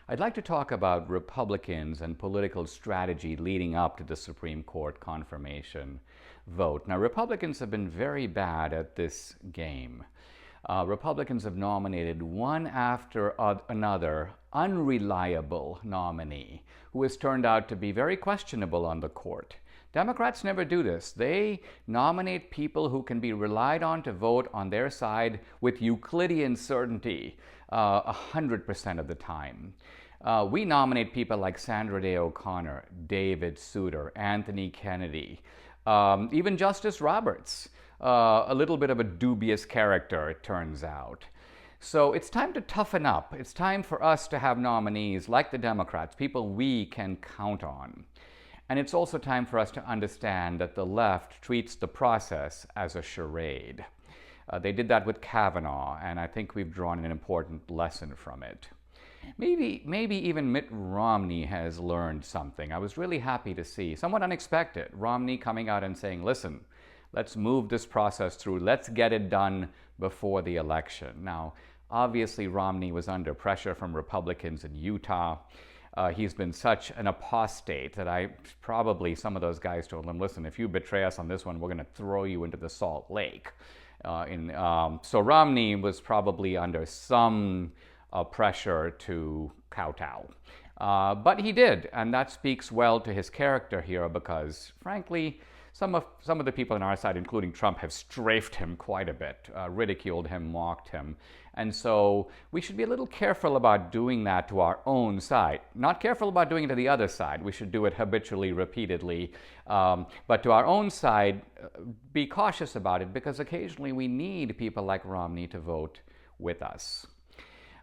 I'd like to talk about Republicans and political strategy leading up to the Supreme Court confirmation vote. Now, Republicans have been very bad at this game. Republicans have nominated one after another unreliable nominee who has turned out to be very questionable on the court. Democrats never do this. They nominate people who can be relied on to vote on their side with Euclidean certainty 100% of the time. We nominate people like Sandra Day O'Connor, David Souter, Anthony Kennedy, even Justice Roberts, a little bit of a dubious character, it turns out. So it's time to toughen up. It's time for us to have nominees like the Democrats, people we can count on. And it's also time for us to understand that the left treats the process as a charade. They did that with Kavanaugh, and I think we've drawn an important lesson from it. Maybe even Mitt Romney has learned something. I was really happy to see, somewhat unexpected, Romney coming out and saying, listen, let's move this process through. Let's get it done before the election. Now, obviously, Romney was under pressure from Republicans in Utah. He's been such an apostate that some of those guys told him, listen, if you betray us on this one, we're going to throw you into the Salt Lake. So Romney was probably under some pressure to kowtow. But he did, and that speaks well to his character here because, frankly, some of the people on our side, including Trump, have strafed him quite a bit, ridiculed him, mocked him. And so we should be a little careful about doing that to our own side. Not careful about doing it to the other side. We should do it habitually, repeatedly. But to our own side, be cautious about it because occasionally we need people like Romney to vote with us.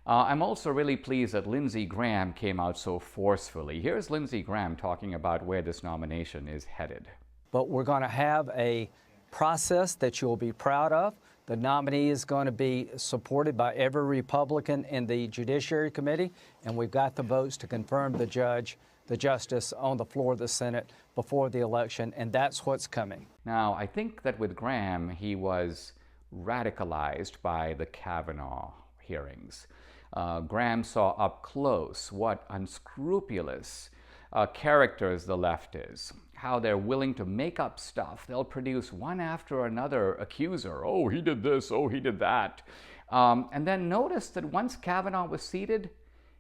I'm also really pleased that Lindsey Graham came out so forcefully. Here's Lindsey Graham talking about where this nomination is headed. But we're going to have a process that you'll be proud of. The nominee is going to be supported by every Republican in the Judiciary Committee, and we've got the votes to confirm the justice on the floor of the Senate before the election, and that's what's coming. Now, I think that with Graham, he was radicalized by the Kavanaugh hearings. Graham saw up close what unscrupulous characters the left is, how they're willing to make up stuff. They'll produce one after another accuser. Oh, he did this. Oh, he did that. And then notice that once Kavanaugh was seated,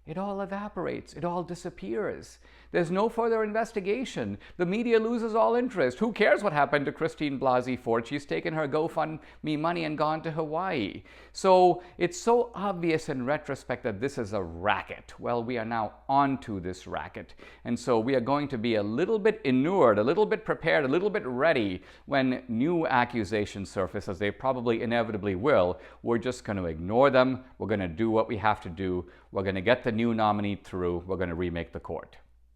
it all evaporates. It all disappears. There's no further investigation. The media loses all interest. Who cares what happened to Christine Blasey Ford? She's taken her GoFundMe money and gone to Hawaii. So it's so obvious in retrospect that this is a racket. Well, we are now onto this racket. And so we are going to be a little bit inured, a little bit prepared, a little bit ready when new accusations surface, as they probably inevitably will. We're just going to ignore them. We're going to do what we have to do. We're going to get the new nominee through. We're going to remake the court.